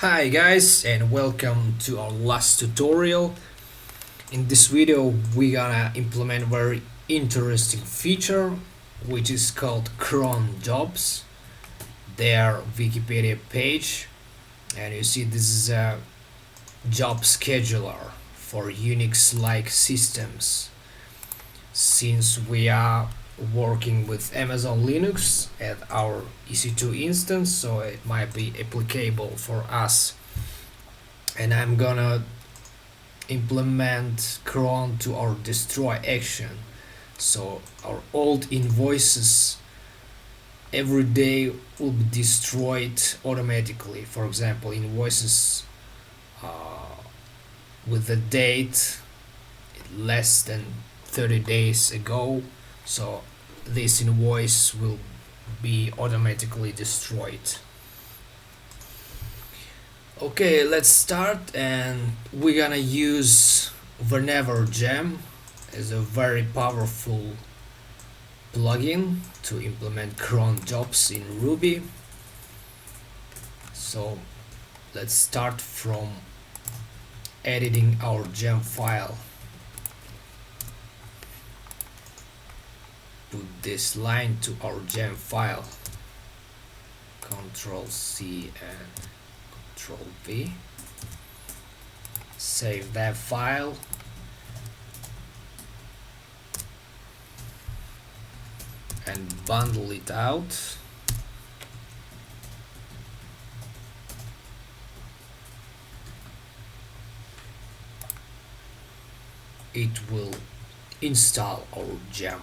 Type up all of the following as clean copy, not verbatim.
Hi guys, and welcome to our last tutorial. In this video we're gonna implement a very interesting feature which is called Cron jobs. Their Wikipedia page, and you see this is a job scheduler for Unix-like systems. Since we are working with Amazon Linux at our EC2 instance, so it might be applicable for us. And I'm gonna implement cron to our destroy action, so our old invoices every day will be destroyed automatically. For example, invoices with the date less than 30 days ago, so this invoice will be automatically destroyed. Okay, let's start, and we're gonna use Whenever Gem as a very powerful plugin to implement cron jobs in Ruby. So let's start from editing our gem file. Put this line to our gem file. Control C and Control V. Save that file. And bundle it out. It will install our gem.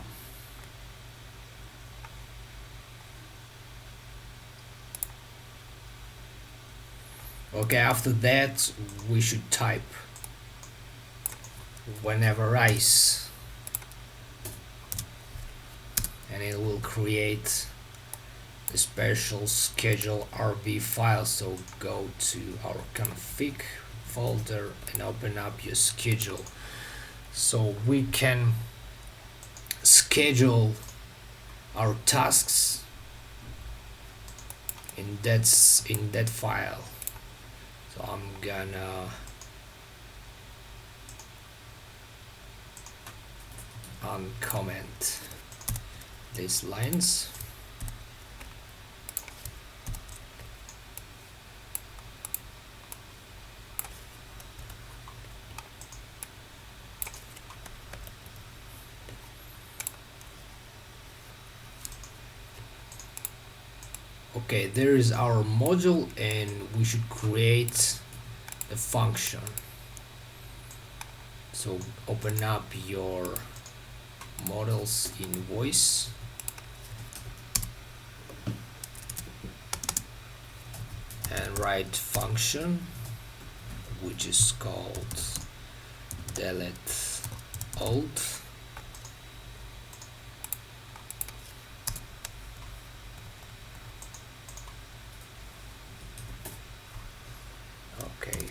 Okay, after that we should type whenever ice, and it will create a special schedule RB file. So go to our config folder and open up your schedule, so we can schedule our tasks in that file. So I'm gonna uncomment these lines. Okay, there is our module, and we should create a function. So open up your models invoice, and write function which is called delete old. Okay,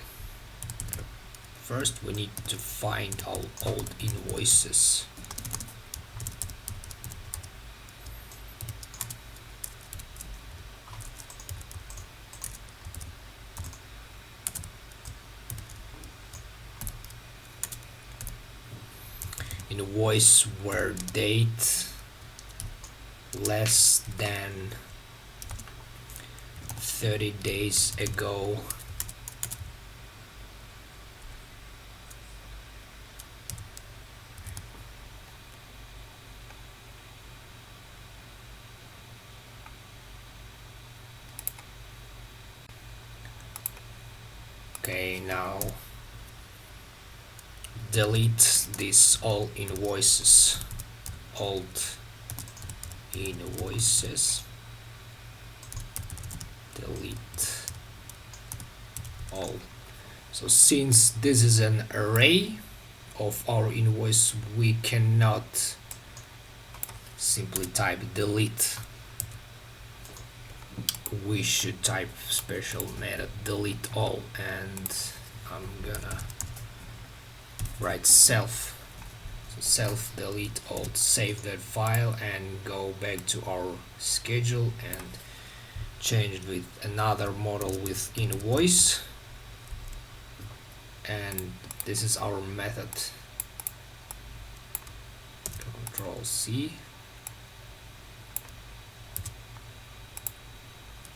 first we need to find all old invoices. Invoice where date less than 30 days ago. Okay, now delete these all invoices, old invoices, delete all. So since this is an array of our invoice, we cannot simply type delete. We should type special method delete all, and I'm gonna write self. So self delete all, save that file and go back to our schedule and change with another model with invoice, and this is our method. Control C,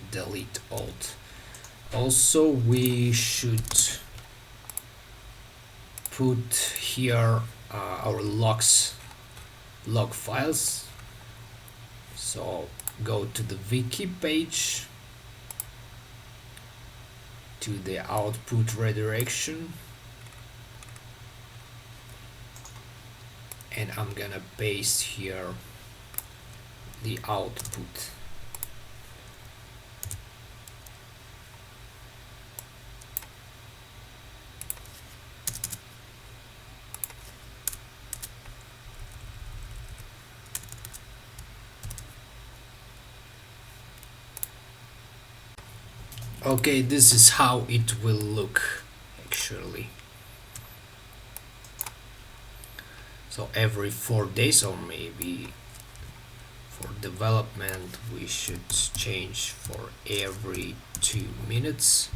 delete alt. Also, we should put here our log files. So go to the wiki page, to the output redirection, and I'm gonna paste here the output. Okay, this is how it will look actually. So every 4 days, or maybe for development we should change for every 2 minutes,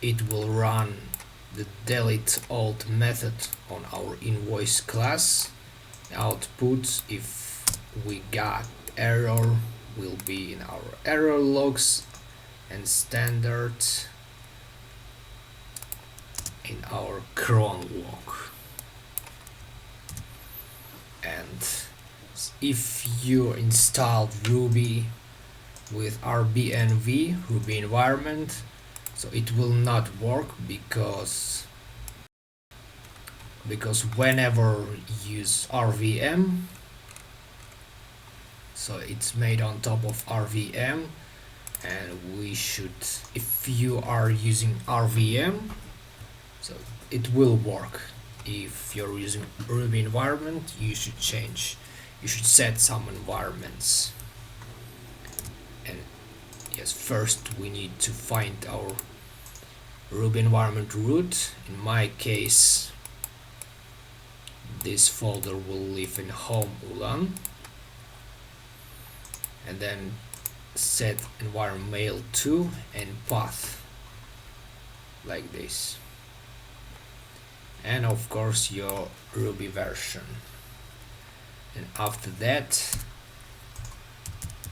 it will run the delete alt method on our invoice class. Output, if we got error, will be in our error logs, and standard in our cron log. And if you installed Ruby with RBNV, Ruby environment, so it will not work because whenever you use RVM, so it's made on top of RVM, and we should, if you are using RVM, so it will work. If you're using Ruby environment, you should set some environments. And yes, first we need to find our Ruby environment root. In my case, this folder will live in home ulan, and then set environment mail2 and path like this, and of course your Ruby version. And after that,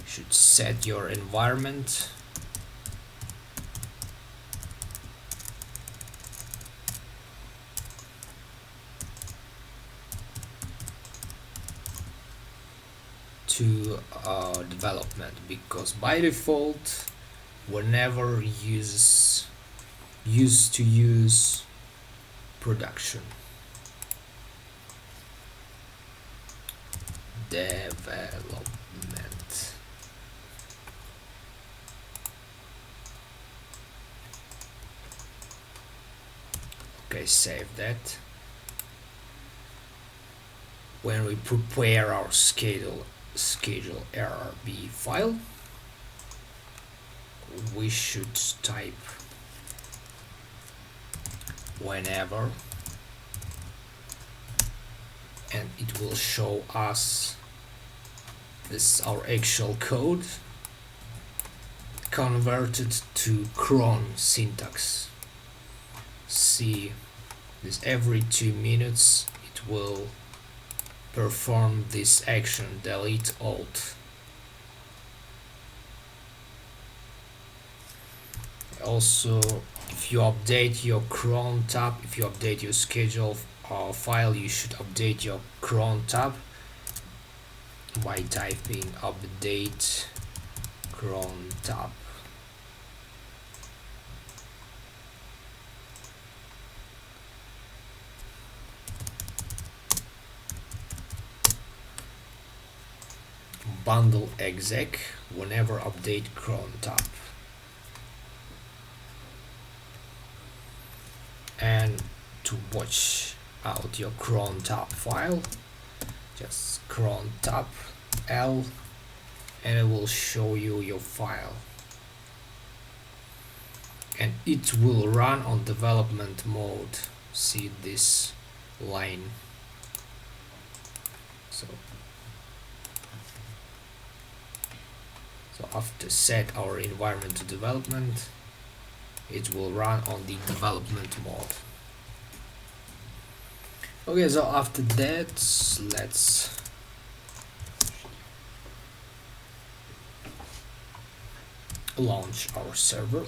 you should set your environment to development, because by default whenever used to use production. Development. Okay, save that. When we prepare our schedule RRB file, we should type whenever, and it will show us this is our actual code converted to Cron syntax. See, this every 2 minutes it will perform this action, delete alt. Also, if you update your Crontab, if you update your schedule file, you should update your Crontab by typing update Crontab. Bundle exec whenever update Crontab. And to watch out your Crontab file, just Crontab L, and it will show you your file, and it will run on development mode. See this line. So after set our environment to development, it will run on the development mode. Okay, so after that, let's launch our server.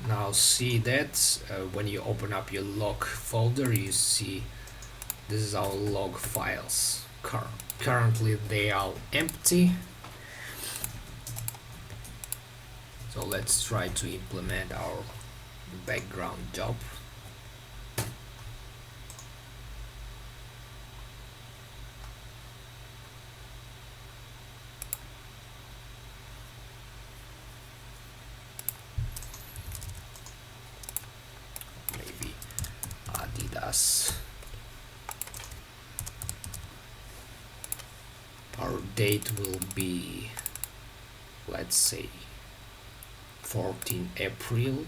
Now see that when you open up your log folder, you see this is our log files. Currently they are empty. So let's try to implement our background job. Maybe Adidas. Our date will be, let's say, 14 April.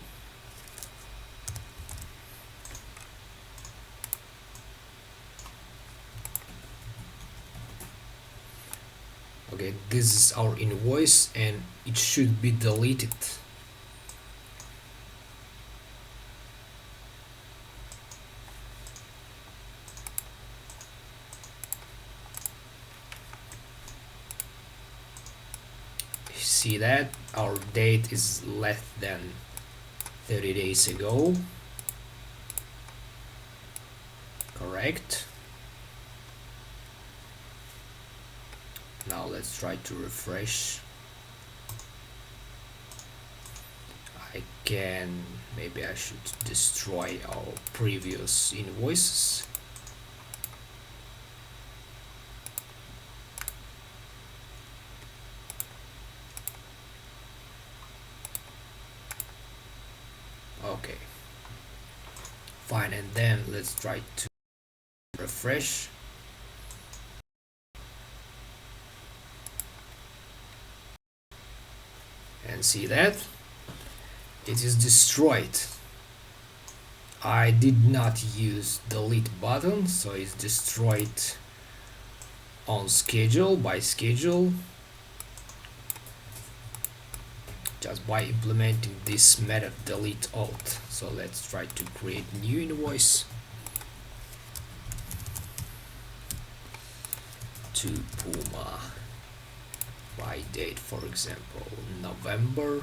Okay, this is our invoice and it should be deleted. See that our date is less than 30 days ago. Correct. Now let's try to refresh. Maybe I should destroy our previous invoices. Okay, fine, and then let's try to refresh. And see that it is destroyed. I did not use delete button, so it's destroyed on schedule, by schedule, just by implementing this method delete alt. So let's try to create new invoice to Puma by date, for example, November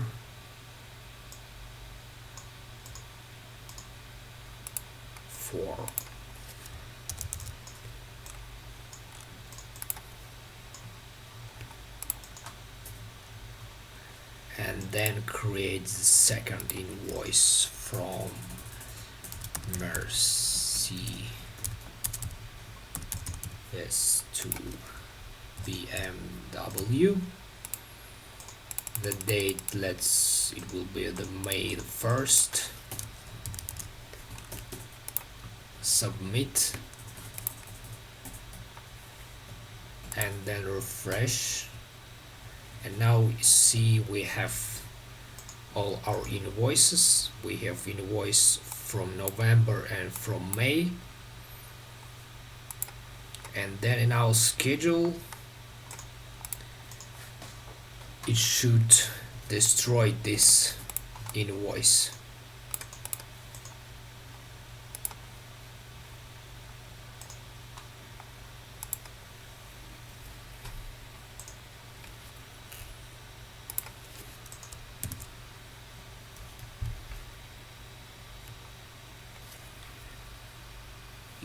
4. And then create the second invoice from Mercy to BMW. The date, it will be the May 1st. Submit and then refresh, and now you see we have all our invoices. We have invoice from November and from May, and then in our schedule it should destroy this invoice.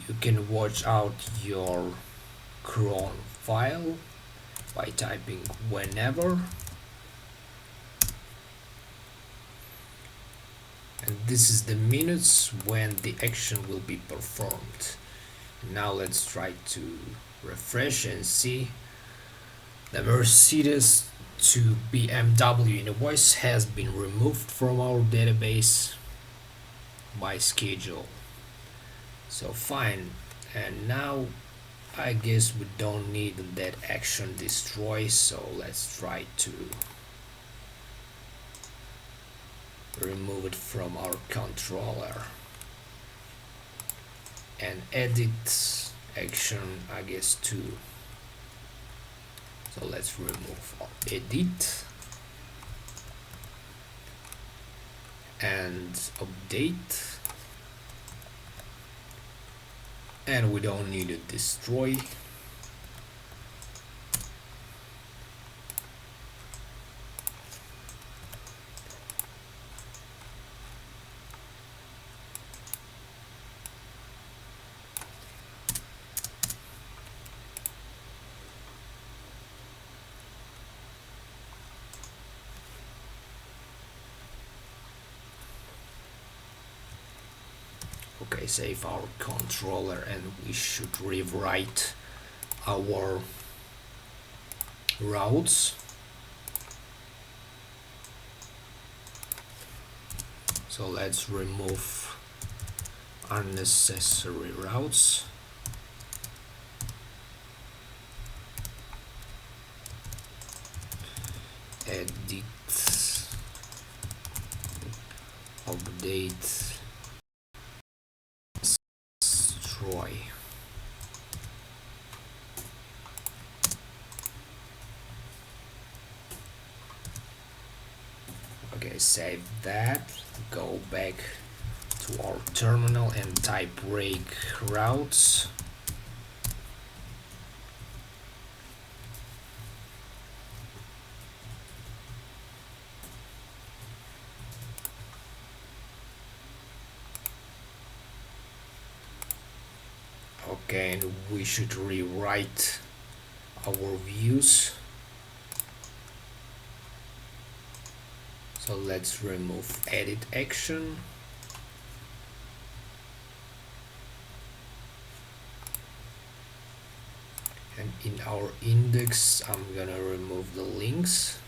You can watch out your Cron file by typing whenever, and this is the minutes when the action will be performed. Now let's try to refresh and see the Mercedes to BMW invoice has been removed from our database by schedule. So fine, and now I guess we don't need that action destroy, so let's try to remove it from our controller. and edit action, I guess, too. So let's remove edit and update, and we don't need to destroy. Okay, save our controller, and we should rewrite our routes. So let's remove unnecessary routes. Edit, update, destroy. Okay, save that, go back to our terminal and type break routes. Okay, and we should rewrite our views. So let's remove edit action. And in our index, I'm gonna remove the links.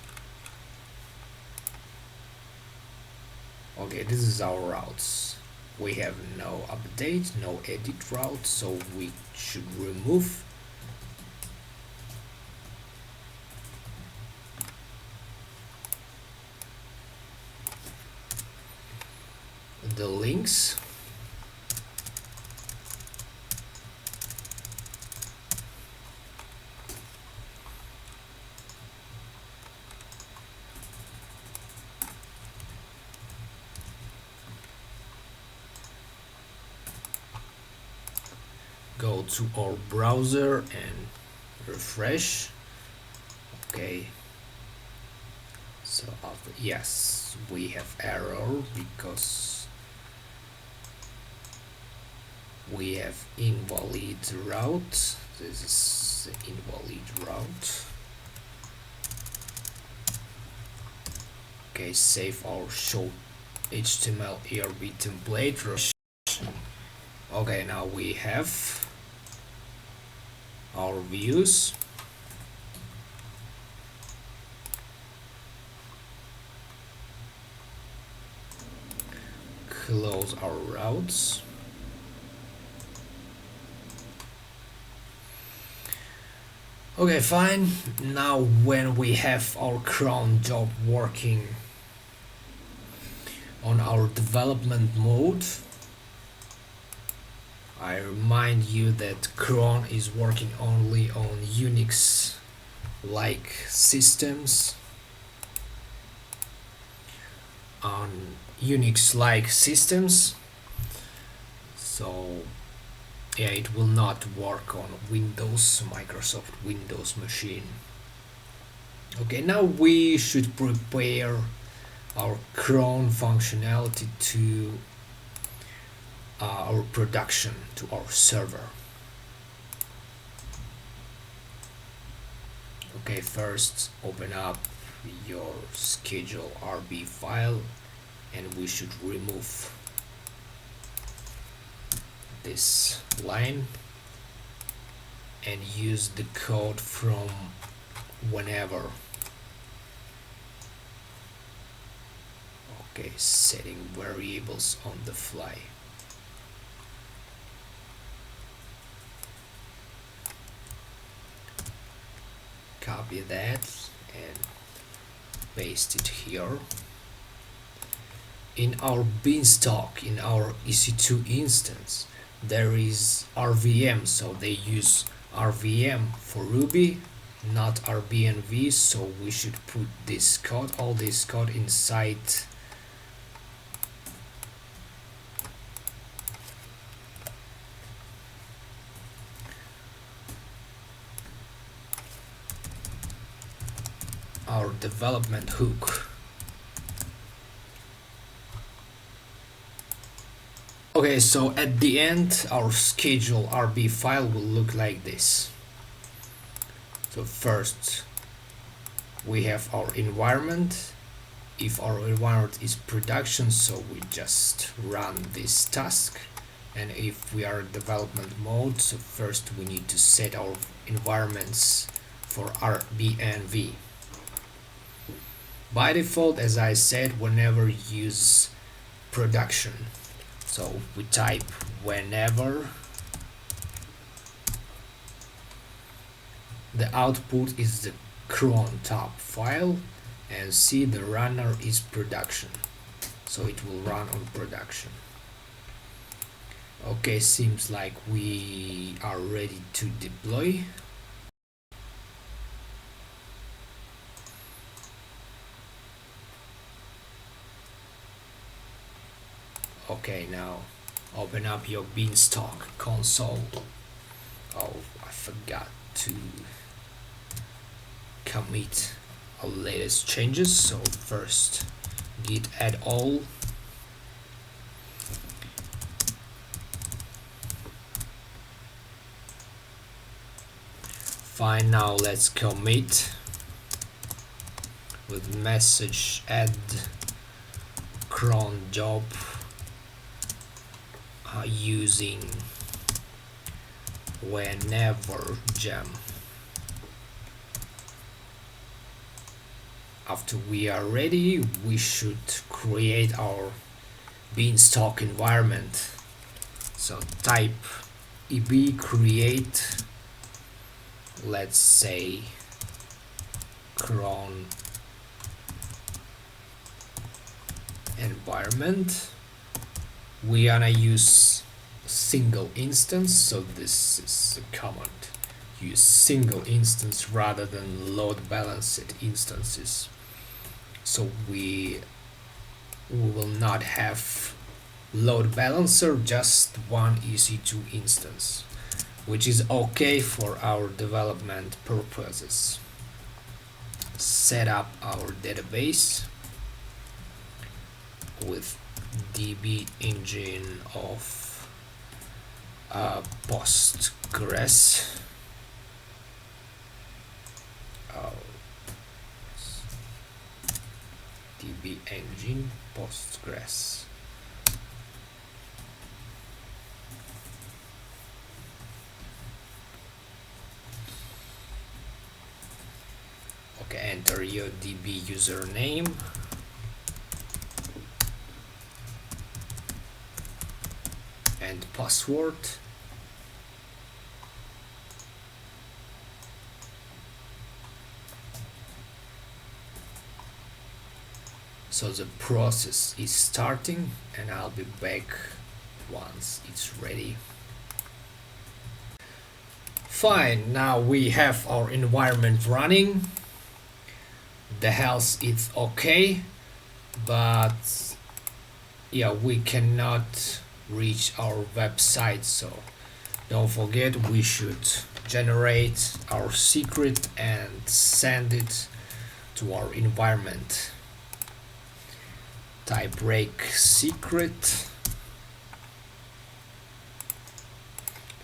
Okay, this is our routes. We have no update, no edit route, so we should remove the links. Go to our browser and refresh. Okay, so after, yes, we have error because we have invalid route. This is the invalid route. Okay, save our show HTML ERB template. Okay, now we have our views. Close our routes. Okay, fine. Now when we have our cron job working on our development mode, I remind you that cron is working only on Unix like systems. On Unix like systems, so yeah, it will not work on Windows, Microsoft Windows machine. Okay, now we should prepare our cron functionality to our production, to our server. Okay, first open up your schedule RB file, and we should remove this line and use the code from whenever. Okay, setting variables on the fly. Copy that and paste it here. In our Beanstalk, in our EC2 instance, there is RVM, so they use RVM for Ruby, not RBNV, so we should put this code, all this code inside our development hook. Okay, so at the end our schedule RB file will look like this. So first we have our environment. If our environment is production, so we just run this task. And if we are in development mode, so first we need to set our environments for RBNV. By default, as I said, whenever you use production, so we type whenever the output is the Crontab file, and see the runner is production, so it will run on production. Okay, seems like we are ready to deploy. Okay, now open up your Beanstalk console. Oh, I forgot to commit our latest changes, so first git add all, fine. Now let's commit with message add cron job using whenever gem. After we are ready, we should create our Beanstalk environment. So type eb create, let's say cron environment. We gonna use single instance, so this is a command. Use single instance rather than load balanced instances. So we will not have load balancer, just one EC2 instance, which is okay for our development purposes. Set up our database with DB engine of Postgres. DB engine Postgres. Okay, enter your DB username. And password. So the process is starting, and I'll be back once it's ready. Fine, now we have our environment running. The health is okay, but yeah, we cannot reach our website, so don't forget we should generate our secret and send it to our environment. Type break secret.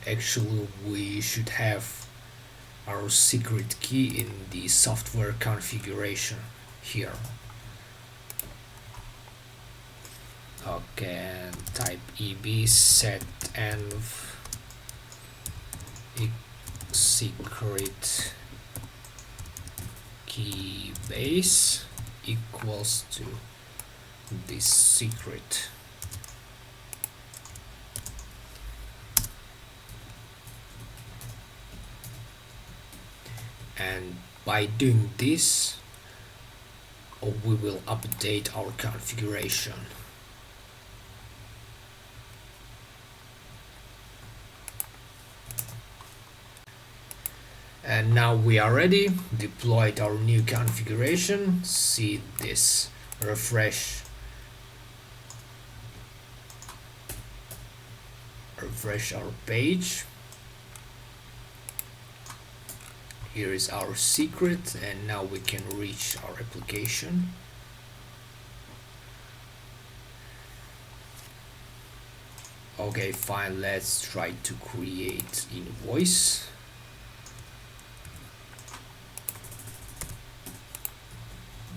Actually, we should have our secret key in the software configuration here. Okay, and type eb set env secret key base equals to this secret. And by doing this, we will update our configuration. And now we are ready. Deployed our new configuration. See this. Refresh our page. Here is our secret, and now we can reach our application. Okay, fine, let's try to create invoice.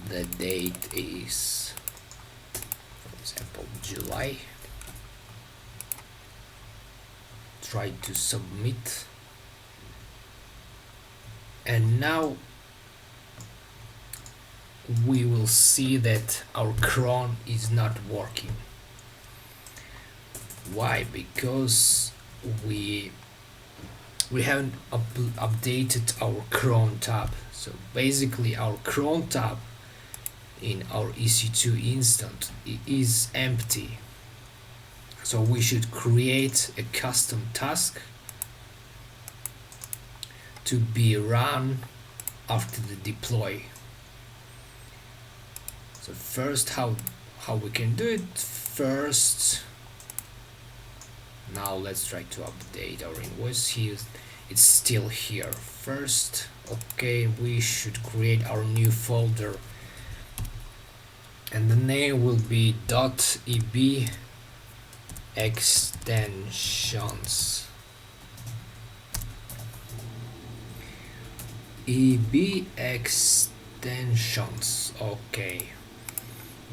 The date is, for example, July. Try to submit. And now we will see that our cron is not working. Why? Because we haven't updated our Crontab. So basically our Crontab in our EC2 instance is empty. So we should create a custom task to be run after the deploy. So first, how we can do it first. Now let's try to update our invoice. Here it's still here. First, okay, we should create our new folder, and the name will be .eb extensions. EB extensions. Okay,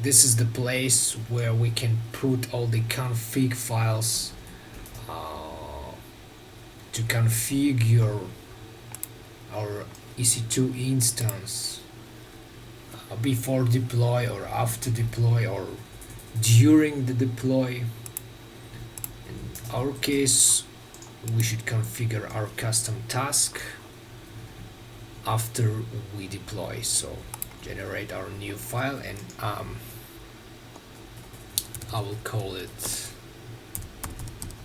this is the place where we can put all the config files to configure our EC2 instance before deploy or after deploy or during the deploy. In our case, we should configure our custom task after we deploy. So generate our new file, and I will call it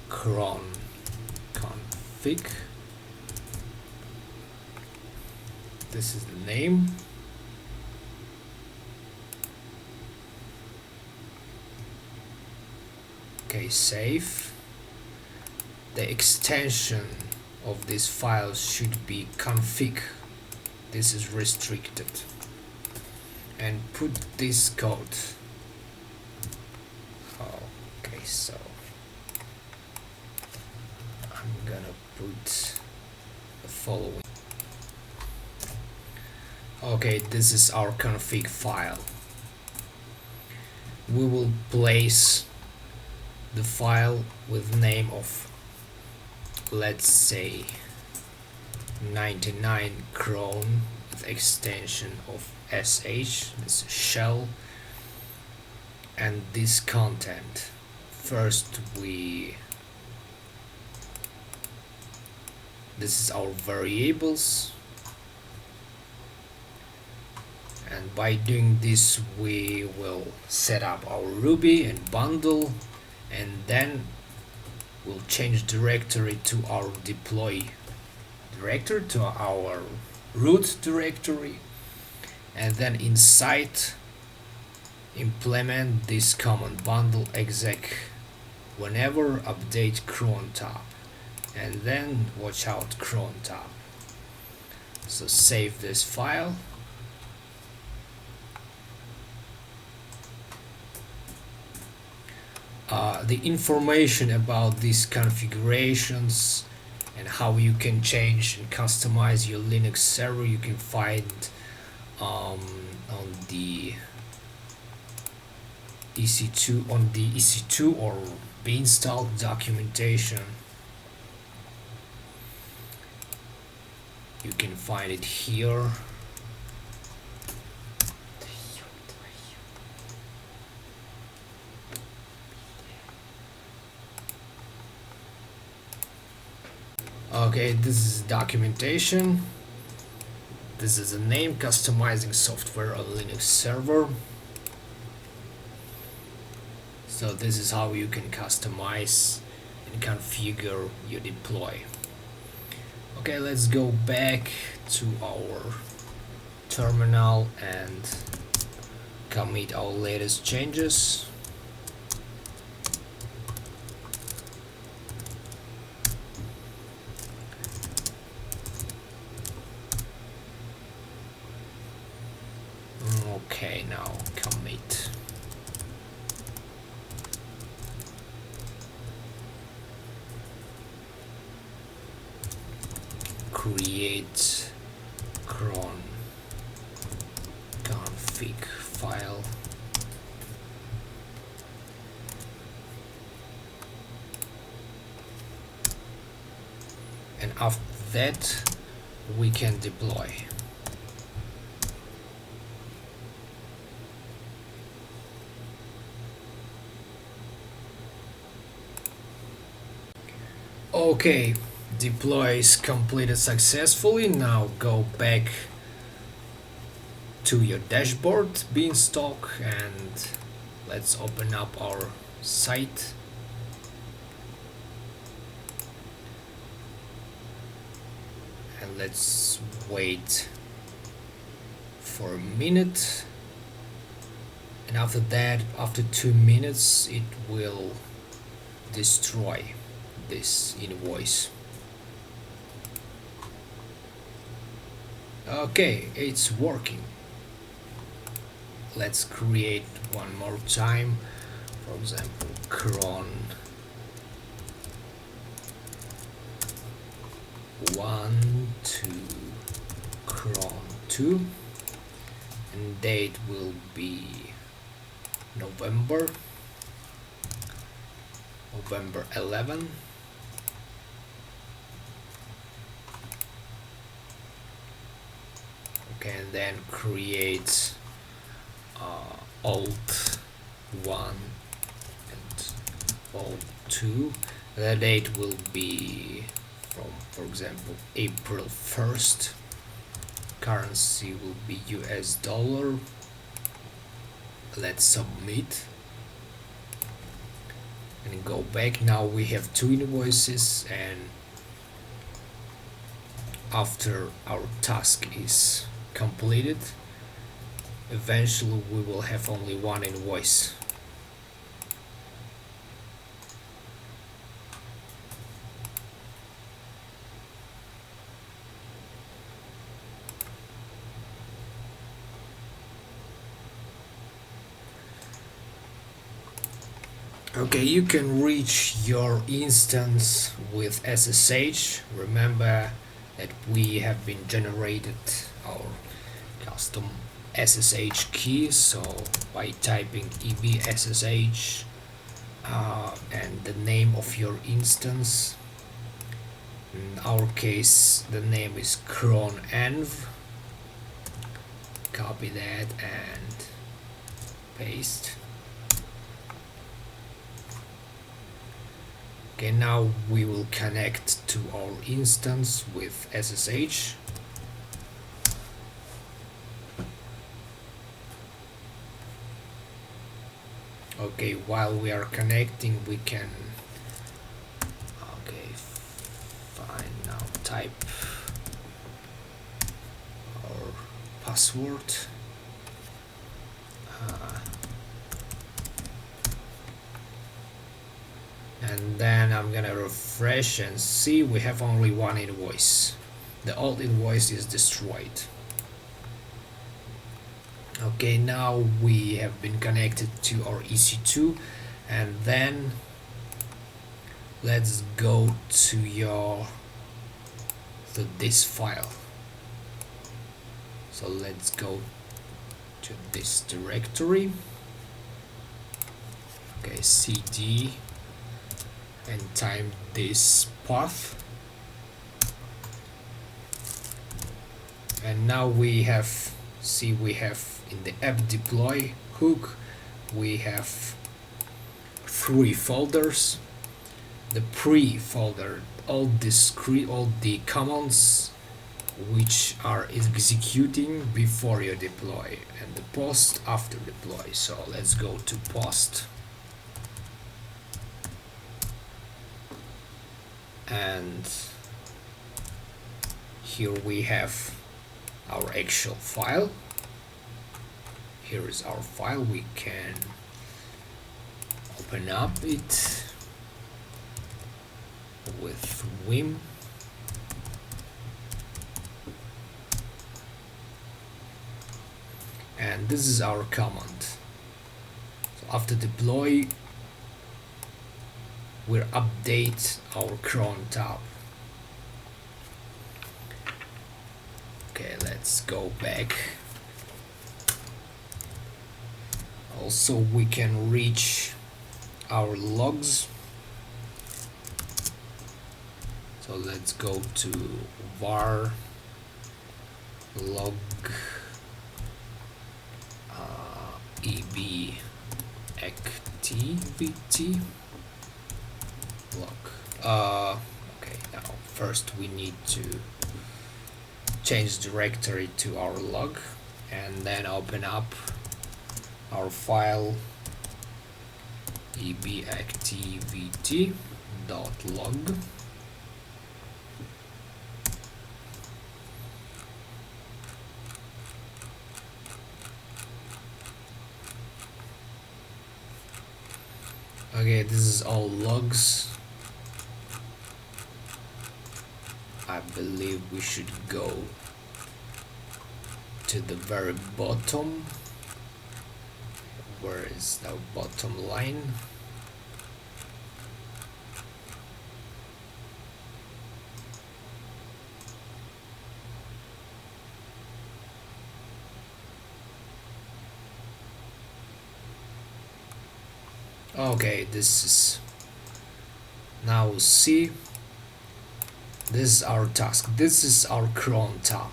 cron config. This is the name. Okay, save. The extension of this file should be config. This is restricted. And put this code. Okay, so I'm gonna put the following. Okay, this is our config file. We will place the file with name of, let's say, 99 cron with extension of sh, this shell, and this content. First this is our variables, and by doing this we will set up our Ruby and bundle, and then we'll change directory to our deploy directory, to our root directory, and then inside implement this command bundle exec whenever update Crontab, and then watch out Crontab. So save this file. The information about these configurations and how you can change and customize your Linux server you can find on the EC2 or Beanstalk documentation. You can find it here. Okay, this is documentation. This is a name, customizing software on Linux server. So this is how you can customize and configure your deploy. Okay, let's go back to our terminal and commit our latest changes. Okay, now commit. Create cron config file. And after that, we can deploy. Okay, deploy is completed successfully. Now go back to your dashboard, Beanstalk, and let's open up our site. And let's wait for a minute. And after that, after 2 minutes, it will destroy this invoice. Okay, it's working. Let's create one more time. For example, cron 1 to cron 2, and date will be November 11. Okay, and then create alt 1 and alt 2. The date will be from, for example, April 1st. Currency will be US dollar. Let's submit and go back. Now we have 2 invoices, and after our task is completed, eventually we will have only 1 invoice. Okay, you can reach your instance with SSH. Remember that we have been generated our custom SSH key, so by typing EBSSH and the name of your instance, in our case the name is Cronenv, copy that and paste. Okay, now we will connect to our instance with SSH. Okay, while we are connecting, we can fine, now type our password. And then I'm gonna refresh and see we have only 1 invoice. The old invoice is destroyed. Okay, now we have been connected to our EC2, and then let's go to this file. So let's go to this directory. Okay, cd and type this path, and now we have in the app deploy hook we have 3 folders. The pre folder, all the commands which are executing before you deploy, and the post after deploy. So let's go to post, and here we have our actual file. Here is our file. We can open up it with Vim. And this is our command. So after deploy, we'll update our Crontab. Okay, let's go back. Also, we can reach our logs. So let's go to var log eb activity log. Okay, now first we need to change directory to our log and then open up our file ebactivity.log. Okay, this is all logs. I believe we should go to the very bottom. Where is the bottom line? Okay, this is now see. This is our task. This is our Crontab.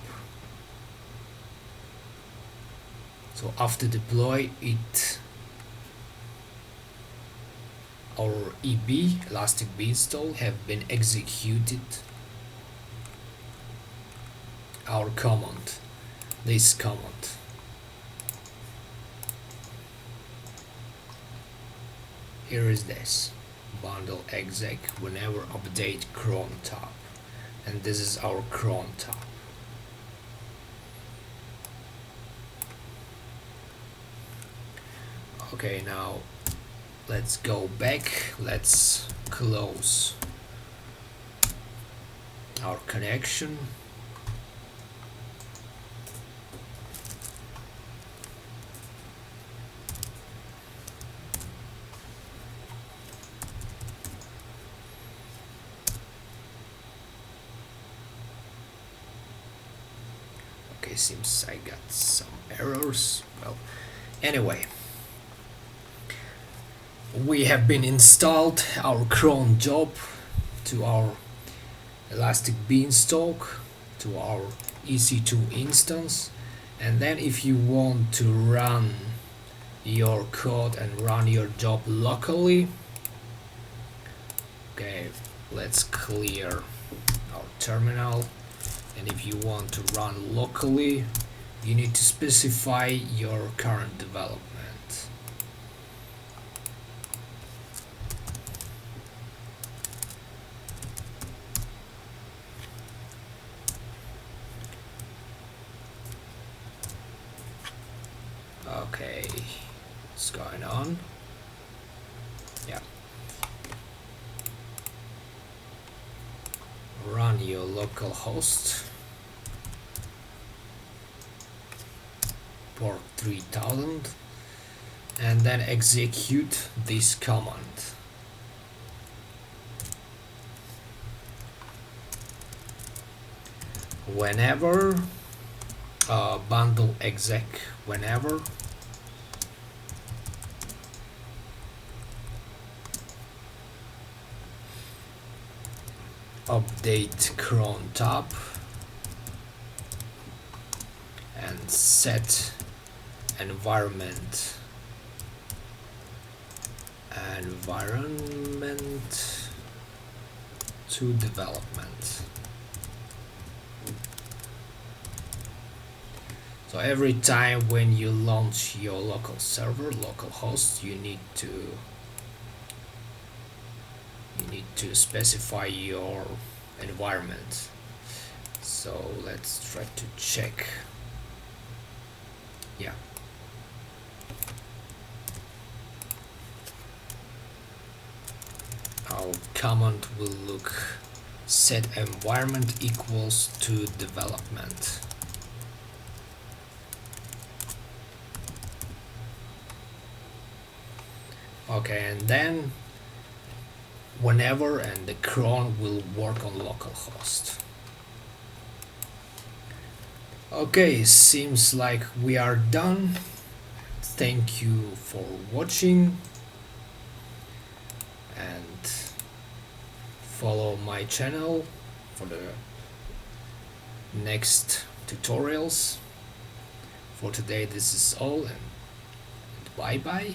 So after deploy it, our EB Elastic Beanstalk have been executed. Our command, this command. Here is this bundle exec whenever update Crontab, and this is our Crontab. Okay, now let's go back. Let's close our connection. Okay, seems I got some errors. Well, anyway, we have been installed our cron job to our Elastic Beanstalk, to our EC2 instance, and then if you want to run your code and run your job locally, okay, let's clear our terminal. And if you want to run locally, you need to specify your current development. Okay, what's going on? Yeah. Run your local host, port 3000, and then execute this command. Whenever bundle exec whenever update Crontab and set environment to development. So every time when you launch your local server, local host, you need to specify your environment. So let's try to check. Yeah. Our command will look set environment equals to development. Okay, and then whenever and the cron will work on localhost. Okay, seems like we are done. Thank you for watching and follow my channel for the next tutorials. For today this is all and bye bye.